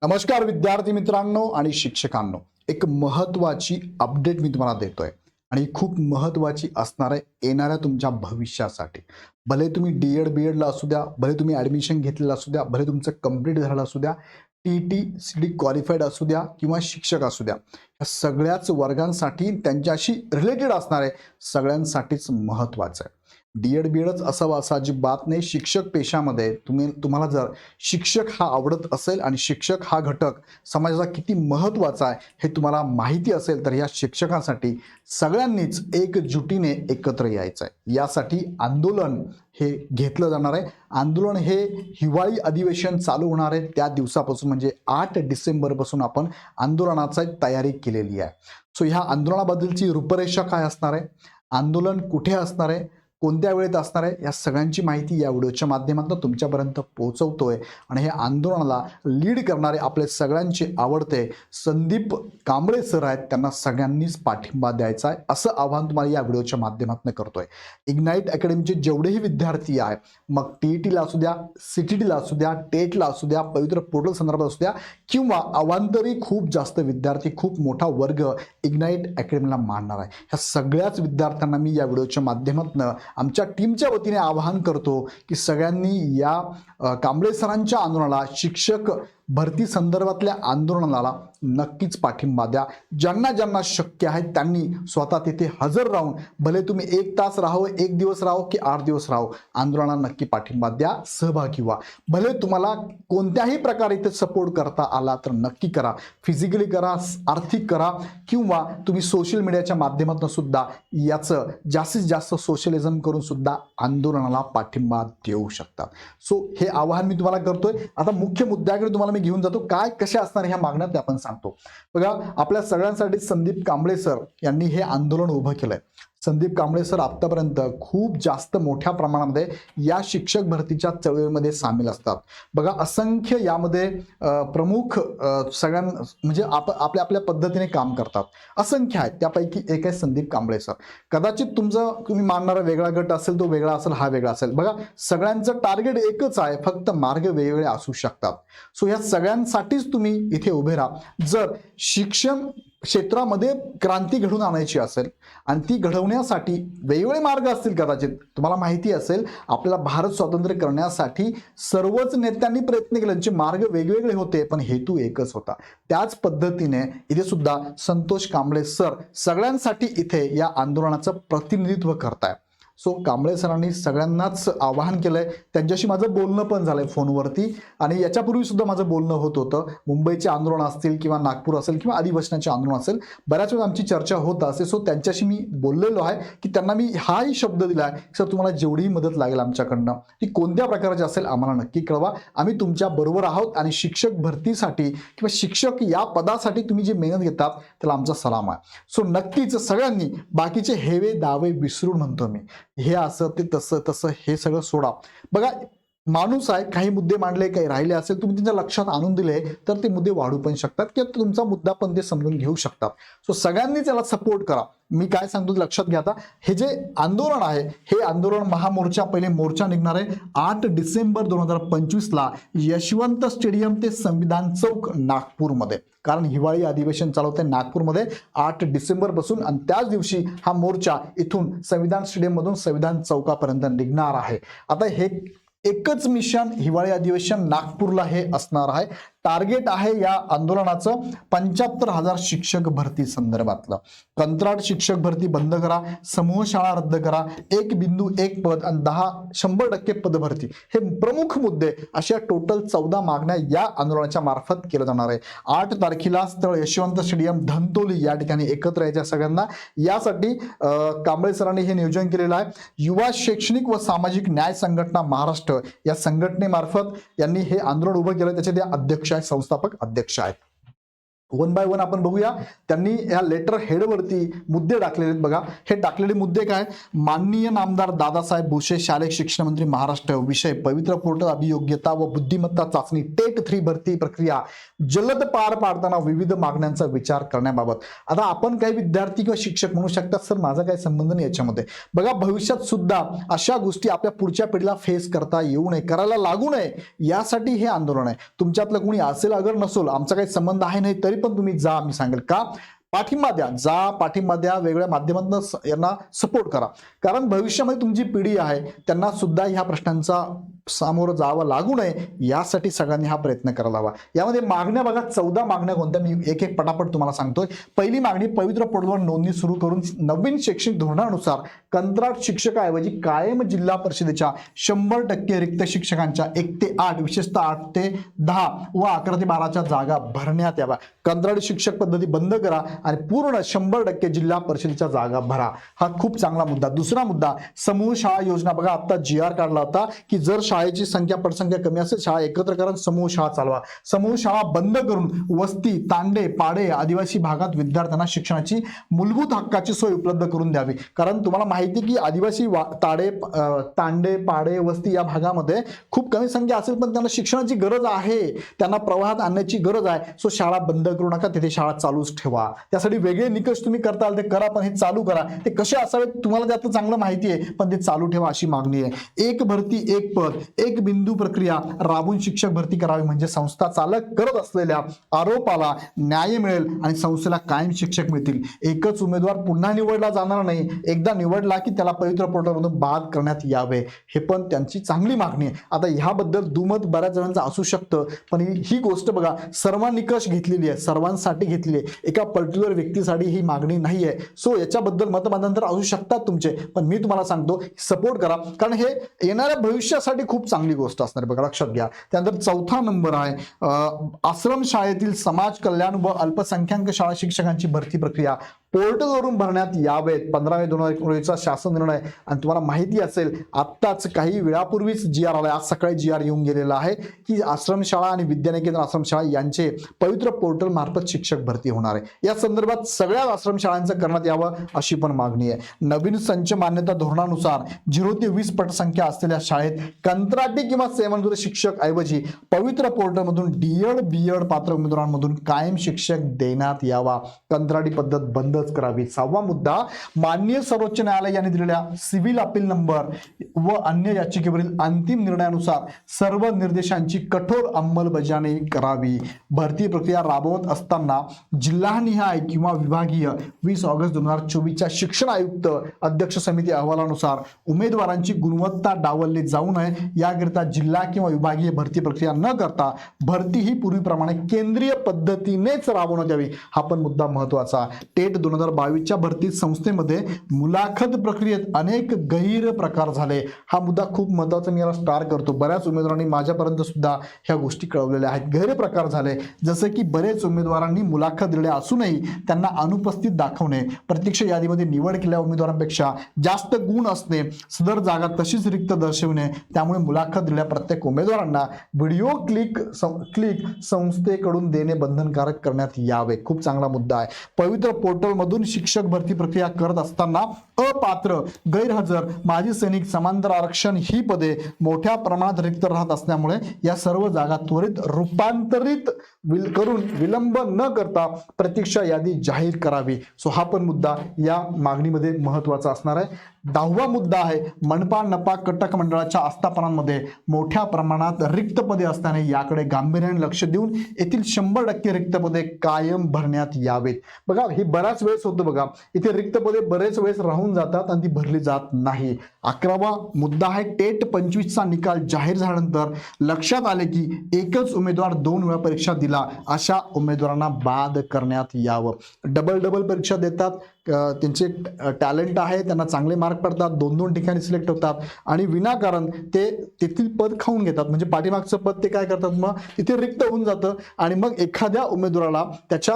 नमस्कार विद्यार्थी मित्रांनो आणि शिक्षकांनो, एक महत्त्वाची अपडेट मी तुम्हाला देतोय आणि खूप महत्त्वाची असणार आहे येणाऱ्या तुमच्या भविष्यासाठी. भले तुम्ही डी-एड बी-एडला असू द्या, भले तुम्ही ॲडमिशन घेतलेलं असू द्या, भले तुमचं कंप्लीट झालं असू द्या, टी-टी सी-टी क्वालिफाईड असू द्या किंवा शिक्षक असू द्या, या सगळ्याच वर्गांसाठी त्यांच्याशी रिलेटेड असणार आहे, सगळ्यांसाठीच महत्त्वाचं आहे. डी-एड बी-एडच असावं असं अजिबात नाही. शिक्षक पेशामध्ये तुम्हाला जर शिक्षक हा आवडत असेल आणि शिक्षक हा घटक समाजाचा किती महत्त्वाचा आहे हे तुम्हाला माहिती असेल, तर या शिक्षकांसाठी सगळ्यांनीच एकजुटीने एकत्र यायचं आहे. यासाठी आंदोलन हे घेतलं जाणार आहे. आंदोलन हे हिवाळी अधिवेशन चालू होणार आहे त्या दिवसापासून म्हणजे 8 डिसेंबरपासून आपण आंदोलनाची तयारी केलेली आहे. सो ह्या आंदोलनाबद्दलची रूपरेषा काय असणार आहे, आंदोलन कुठे असणार आहे, कोणत्या वेळेत असणार आहे, या सगळ्यांची माहिती या व्हिडिओच्या माध्यमातून तुमच्यापर्यंत पोहोचवतोय. आणि हे आंदोलनाला लीड करणारे आपले सगळ्यांचे आवडते संदीप कांबळे सर आहेत, त्यांना सगळ्यांनीच पाठिंबा द्यायचा आहे असं आवाहन तुम्हाला या व्हिडिओच्या माध्यमातून करतोय. इग्नाईट अकॅडमीचे जेवढेही विद्यार्थी आहेत, मग टी-ईटीला असू द्या, सी-टी-टीला असू द्या, टेटला असू द्या, पवित्र पोर्टल संदर्भात असू द्या किंवा अवांतरी खूप जास्त विद्यार्थी, खूप मोठा वर्ग इग्नाईट अकॅडमीला मानणार आहे, ह्या सगळ्याच विद्यार्थ्यांना मी या व्हिडिओच्या माध्यमातून आमच्या टीमच्या वतीने आवाहन करतो की सगळ्यांनी या कांबळे सरांच्या आंदोलनाला, शिक्षक भरती संदर्भातल्या आंदोलनाला नक्कीच पाठिंबा द्या. ज्यांना ज्यांना शक्य आहे त्यांनी स्वतः तिथे हजर राहून, भले तुम्ही 1 तास राहो, 1 दिवस राहो की 8 दिवस राहो, आंदोलनाला नक्की पाठिंबा द्या, सहभागी व्हा. भले तुम्हाला कोणत्याही प्रकारे इथे सपोर्ट करता आला तर नक्की करा, फिजिकली करा, आर्थिक करा किंवा तुम्ही सोशल मीडियाच्या माध्यमातून सुद्धा याचं जास्तीत जास्त सोशलिझम करून सुद्धा आंदोलनाला पाठिंबा देऊ शकता. सो हे आवाहन मी तुम्हाला करतोय. आता मुख्य मुद्द्याकडे तुम्हाला मी घेऊन जातो, काय कशा असणार ह्या मागण्या ते आपण सांगतो. बघा, आपल्या सगळ्यांसाठी संदीप कांबळे सर यांनी हे आंदोलन उभं केलंय. संदीप कांबळे सर आतापर्यंत खूप जास्त मोठ्या प्रमाणामध्ये या शिक्षक भरतीच्या चळवळीमध्ये सामील असतात. बघा, असंख्य यामध्ये प्रमुख सगळ्यां म्हणजे आपल्या आपल्या पद्धतीने काम करतात, असंख्य आहेत. त्यापैकी एक आहे संदीप कांबळे सर. कदाचित तुम्ही मानणारा वेगळा गट असेल, तो वेगळा असेल, हा वेगळा असेल. बघा, सगळ्यांचं टार्गेट एकच आहे, फक्त मार्ग वेगवेगळे असू शकतात. सो या सगळ्यांसाठीच तुम्ही इथे उभे राहा. जर शिक्षण क्षेत्रामध्ये क्रांती घडवून आणायची असेल आणि ती घडवण्यासाठी वेगवेगळे मार्ग असतील, कदाचित तुम्हाला माहिती असेल आपल्याला भारत स्वातंत्र्य करण्यासाठी सर्वच नेत्यांनी प्रयत्न केले, त्यांचे मार्ग वेगवेगळे होते पण हेतू एकच होता. त्याच पद्धतीने इथे सुद्धा संतोष कांबळे सर सगळ्यांसाठी इथे या आंदोलनाचं प्रतिनिधित्व करताय. सो कांबळे सरांनी सगळ्यांनाच आवाहन केलंय. त्यांच्याशी माझं बोलणं पण झालंय फोनवरती आणि याच्यापूर्वी सुद्धा माझं बोलणं होत होतं. मुंबईचे आंदोलन असतील किंवा नागपूर असेल किंवा अधिवेशनाचे आंदोलन असेल, बऱ्याच वेळा आमची चर्चा होत असते. सो त्यांच्याशी मी बोललेलो आहे की त्यांना मी हाही शब्द दिला आहे, सर तुम्हाला जेवढीही मदत लागेल आमच्याकडनं ती कोणत्या प्रकारची असेल आम्हाला नक्की कळवा, आम्ही तुमच्या बरोबर आहोत. आणि शिक्षक भरतीसाठी किंवा शिक्षक या पदासाठी तुम्ही जी मेहनत घेतात त्याला आमचा सलाम आहे. सो नक्कीच सगळ्यांनी बाकीचे हेवे दावे विसरून, म्हणतो मी, हे असं ते तसं तसं हे सगळं सोडा. बघा, माणूस आहे, काही मुद्दे मांडले, काही राहिले असेल, तुम्ही त्यांच्या लक्षात आणून दिले तर ते मुद्दे वाढू पण शकतात किंवा तुमचा मुद्दा पण ते समजून घेऊ शकतात. सो सगळ्यांनी त्याला सपोर्ट करा. मी काय सांगतो लक्षात घ्या. आता हे जे आंदोलन आहे, हे आंदोलन महामोर्चा, पहिले मोर्चा निघणार आहे 8 डिसेंबर 2025ला यशवंत स्टेडियम ते संविधान चौक नागपूरमध्ये. कारण हिवाळी अधिवेशन चालवते नागपूरमध्ये 8 डिसेंबर पासून आणि त्याच दिवशी हा मोर्चा इथून संविधान स्टेडियम मधून संविधान चौकापर्यंत निघणार आहे. आता हे एकच मिशन हिवाळी अधिवेशन नागपूरला हे असणार आहे. टार्गेट आहे या आंदोलनाचं 75,000 शिक्षक भरती संदर्भातलं. कंत्राट शिक्षक भरती बंद करा, समूह शाळा रद्द करा, 1.1 पद आणि 100% पदभरती, हे प्रमुख मुद्दे अशा टोटल 14 मागण्या या आंदोलनाच्या मार्फत केल्या जाणार आहे. 8 तारखेला स्थळ यशवंत स्टेडियम धनतोली या ठिकाणी एकत्र यायच्या सगळ्यांना. यासाठी कांबळे सरांनी हे नियोजन केलेलं आहे. युवा शैक्षणिक व सामाजिक न्याय संघटना महाराष्ट्र या संघटनेमार्फत यांनी हे आंदोलन उभं केलं. त्याचे ते अध्यक्ष आहेत, संस्थापक अध्यक्ष आहेत. वन बाय वन आपण बघूया. त्यांनी या लेटर हेडवरती मुद्दे टाकलेले आहेत बघा. हे टाकलेले मुद्दे काय? माननीय नामदार दादासाहेब भुसे, शालेय शिक्षण मंत्री महाराष्ट्र. विषय पवित्र पोर्टल अभियोग्यता व बुद्धिमत्ता चाचणी टेट 3 भरती प्रक्रिया जलद पार पाडताना विविध मागण्यांचा विचार करण्याबाबत. आता आपण काही विद्यार्थी किंवा शिक्षक म्हणू शकतात सर माझा काही संबंध नाही याच्यामध्ये. बघा भविष्यात सुद्धा अशा गोष्टी आपल्या पुढच्या पिढीला फेस करता येऊ नये, करायला लागू नये यासाठी हे आंदोलन आहे. तुमच्यातलं कोणी असेल अगर नसेल आमचा काही संबंध आहे नाही तरी पण तुम्ही जा, मी सांगेल का पाठिंबा द्या, जा पाठिंबा द्या, वेगळ्या माध्यमातून यांना सपोर्ट करा. कारण भविष्यामध्ये तुमची पिढी आहे त्यांना सुद्धा ह्या प्रश्नांचा सामोरं जावं लागू नये यासाठी सगळ्यांनी हा प्रयत्न करायला हवा. यामध्ये मागण्या बघा 14 मागण्या कोणत्या मी एक एक पटापट तुम्हाला सांगतोय. पहिली मागणी पवित्र पोर्टलवर नोंदणी सुरू करून नवीन शैक्षणिक धोरणानुसार कंत्राट शिक्षकाऐवजी कायम जिल्हा परिषदेच्या 100% रिक्त शिक्षकांच्या 1 ते 8 विशेषतः 8 ते 10 व 11 ते 12च्या जागा भरण्यात याव्या. कंत्राटी शिक्षक पद्धती बंद करा आणि पूर्ण 100% जिल्हा परिषदेच्या जागा भरा. हा खूप चांगला मुद्दा. दुसरा मुद्दा समूह शाळा योजना. बघा आता GR काढला होता की जर शाळेची संख्या पटसंख्या कमी असेल शाळा एकत्र करून समूह शाळा चालवा. समूह शाळा बंद करून वस्ती, तांडे, पाडे, आदिवासी भागात विद्यार्थ्यांना शिक्षणाची मूलभूत हक्काची सोय उपलब्ध करून द्यावी. कारण तुम्हाला माहिती की आदिवासी तांडे, पाडे, वस्ती या भागामध्ये खूप कमी संख्या असेल पण त्यांना शिक्षणाची गरज आहे, त्यांना प्रवाहात आणण्याची गरज आहे. सो शाळा बंद करू नका, तिथे शाळा चालूच ठेवा. त्यासाठी वेगळे निकष तुम्ही करताल ते करा पण हे चालू करा. ते कसे असावेत तुम्हाला त्यात चांगलं माहिती आहे पण ते चालू ठेवा अशी मागणी आहे. एक भरती एक पद एक बिंदू प्रक्रिया राबवून शिक्षक भरती करावी म्हणजे संस्था चालक करत असलेल्या आरोपाला न्याय मिळेल आणि संस्थेला कायम शिक्षक मिळतील. एकच उमेदवार पुन्हा निवडला जाणार नाही, एकदा निवडला की त्याला पवित्र पोर्टलमधून बाद करण्यात यावे. हे पण त्यांची चांगली मागणी आहे. आता ह्याबद्दल दुमत बऱ्याच जणांचं असू शकतं पण ही गोष्ट बघा सर्वांनी निकष घेतलेली आहे, सर्वांसाठी घेतलेली आहे, एका पर्टिक्युलर व्यक्तीसाठी ही मागणी नाही आहे. सो याच्याबद्दल मतमतांतर असू शकतात तुमचे पण मी तुम्हाला सांगतो सपोर्ट करा कारण हे येणाऱ्या भविष्यासाठी खूप चांगली गोष्ट असणार बघा, लक्षात घ्या. त्यानंतर चौथा नंबर आहे आश्रम शाळेतील समाज कल्याण व अल्पसंख्याक शाळा शिक्षकांची भरती प्रक्रिया पोर्टलवरून भरण्यात यावेत. 15/2019 शासन निर्णय. आणि तुम्हाला माहिती असेल आत्ताच काही वेळापूर्वीच GR आलाय, आज सकाळी GR येऊन गेलेला आहे की आश्रमशाळा आणि विद्यानिकेतन आश्रमशाळा यांचे पवित्र पोर्टल मार्फत शिक्षक भरती होणार आहे. या संदर्भात सगळ्या आश्रमशाळांचं करण्यात यावं अशी पण मागणी आहे. नवीन संच मान्यता धोरणानुसार 0 ते 20 पटसंख्या असलेल्या शाळेत कंत्राटी किंवा सेवानिवृत्त शिक्षक ऐवजी पवित्र पोर्टलमधून DED BEd पात्र उमेदवारांमधून कायम शिक्षक देण्यात यावा. कंत्राटी पद्धत बंद करावी. 6वा मुद्दा माननीय सर्वोच्च न्यायालय यांनी दिलेल्या सिव्हिल अपील नंबर व अन्य याचिकेवरील अंतिम निर्णयानुसार सर्व निर्देशांची कठोर अंमलबजावणी करावी. भरती प्रक्रिया राबवत असताना जिल्हानिहाय किंवा विभागीय 20 ऑगस्ट 2024च्या शिक्षण आयुक्त अध्यक्ष समिती अहवालानुसार उमेदवारांची गुणवत्ता डावलली जाऊ नये याकरिता जिल्हा किंवा विभागीय भरती प्रक्रिया न करता भरती ही पूर्वीप्रमाणे केंद्रीय पद्धतीनेच राबवण्यात यावी. हा पण मुद्दा महत्वाचा. टेट 2022च्या भरती संस्थेमध्ये मुलाखत प्रक्रियेत अनेक गैर प्रकार झाले. हा मुद्दा खूप महत्वाचा, मी याला स्टार करतो. बऱ्याच उमेदवारांनी माझ्यापर्यंत सुद्धा ह्या गोष्टी कळवलेल्या आहेत. गैर प्रकार झाले जसे की बरेच उमेदवारांनी मुलाखत दिल्या असूनही त्यांना अनुपस्थित दाखवणे, प्रत्यक्ष यादीमध्ये निवड केलेल्या उमेदवारांपेक्षा जास्त गुण असणे, सदर जागा तशीच रिक्त दर्शविणे. त्यामुळे मुलाखत दिलेल्या प्रत्येक उमेदवारांना व्हिडिओ क्लिक संस्थेकडून देणे बंधनकारक करण्यात यावे. खूप चांगला मुद्दा आहे. पवित्र पोर्टल मधून शिक्षक भरती प्रक्रिया करत असताना अपात्र, गैरहजर, माजी सैनिक, समांतर आरक्षण ही पदे मोठ्या प्रमाणात रिक्त राहत असल्यामुळे या सर्व जागा त्वरित रूपांतरित करून विलंब न करता प्रतीक्षा यादी जाहीर करावी. सो हा पण मुद्दा या मागणीमध्ये महत्वाचा असणार आहे. 10वा मुद्दा आहे मनपा नपा कटक मंडळाच्या आस्थापनांमध्ये मोठ्या प्रमाणात रिक्त पदे असल्याने याकडे गांभीर्याने लक्ष देऊन येथील 100% रिक्त पदे कायम भरण्यात यावेत. बघा ही बऱ्याच वेळेस होतं बघा, इथे रिक्त पदे बरेच वेळेस राहून जातात आणि ती भरली जात नाही. 11वा मुद्दा आहे टेट 25चा निकाल जाहीर झाल्यानंतर लक्षात आले की एकच उमेदवार 2 वेळा परीक्षा दिला अशा उमेदवारांना बाद करण्यात यावं. डबल परीक्षा देतात त्यांचे टॅलेंट आहे, त्यांना चांगले मार्क पडतात, 2-2 ठिकाणी सिलेक्ट होतात आणि विनाकारण ते तेथील पद खाऊन घेतात. म्हणजे पाठीमागचं पद ते काय करतात, मग तिथे रिक्त होऊन जातं आणि मग एखाद्या उमेदवाराला त्याच्या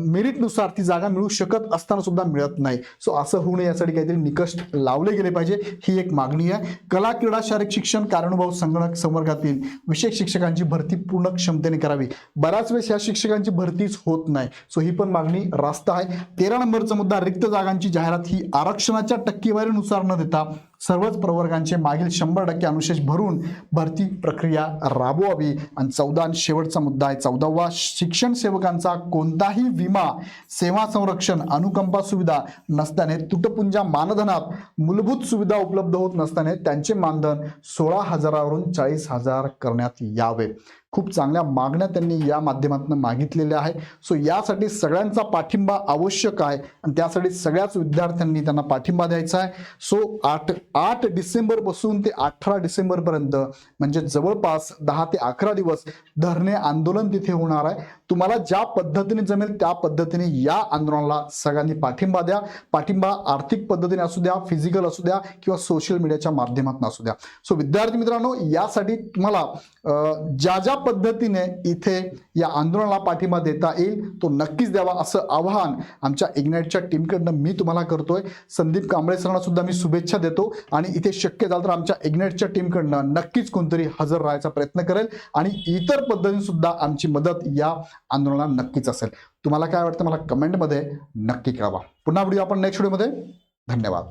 मेरिटनुसार ती जागा मिळू शकत असताना सुद्धा मिळत नाही. सो असं होऊ नये यासाठी काहीतरी निकष लावले गेले पाहिजे, ही एक मागणी आहे. कला, क्रीडा, शारीरिक शिक्षण, कार्यानुभव संगणक संवर्गातील विशेष शिक्षकांची भरती पूर्ण क्षमतेने करावी. बऱ्याच वेळेस या शिक्षकांची भरतीच होत नाही. सो ही पण मागणी रास्त आहे. 13 नंबरचा मुद्दा, रिक्त जागांची जाहिरात ही आरक्षणाच्या टक्केवारीनुसार न देता सर्वच प्रवर्गांचे मागील 100% अनुशेष भरून भरती प्रक्रिया राबवावी. आणि 14 आणि शेवटचा मुद्दा आहे 14वा, शिक्षण सेवकांचा कोणताही विमा, सेवा संरक्षण, अनुकंपा सुविधा नसल्याने, तुटपुंजा मानधनात मूलभूत सुविधा उपलब्ध होत नसल्याने त्यांचे मानधन 16,000 वरून 40,000 करण्यात यावे. खूप चांगल्या मागण्या त्यांनी या माध्यमातून मागितलेल्या आहे. सो यासाठी सगळ्यांचा पाठिंबा आवश्यक आहे आणि त्यासाठी सगळ्याच विद्यार्थ्यांनी त्यांना पाठिंबा द्यायचा आहे. सो 8 डिसेंबर पासून ते 18 डिसेंबर पर्यंत म्हणजे जवळपास 10 ते 11 दिवस धरणे आंदोलन तिथे होणार आहे. तुम्हाला ज्या पद्धतीने जमेल त्या पद्धतीने या आंदोलनाला सगळ्यांनी पाठिंबा द्या. पाठिंबा आर्थिक पद्धतीने असू द्या, फिजिकल असू द्या किंवा सोशल मीडियाच्या माध्यमातून असू द्या. सो विद्यार्थी मित्रांनो, यासाठी तुम्हाला ज्या पद्धतीने इथे या आंदोलनाला पाठिंबा देता येईल तो नक्कीच द्यावा, असं आवाहन आमच्या इग्नाइटच्या टीमकडनं मी तुम्हाला करतोय. संदीप कांबळे सरांना सुद्धा मी शुभेच्छा देतो आणि इथे शक्य झालं तर आमच्या इग्नाइटच्या टीमकडनं नक्कीच कोणतरी हजर राहायचा प्रयत्न करेल आणि इतर पद्धतीने सुद्धा आमची मदत या आंदोलनाला नक्कीच असेल. तुम्हाला काय वाटतं मला कमेंटमध्ये नक्की कळवा. पुन्हा व्हिडिओ आपण नेक्स्ट व्हिडिओमध्ये. धन्यवाद.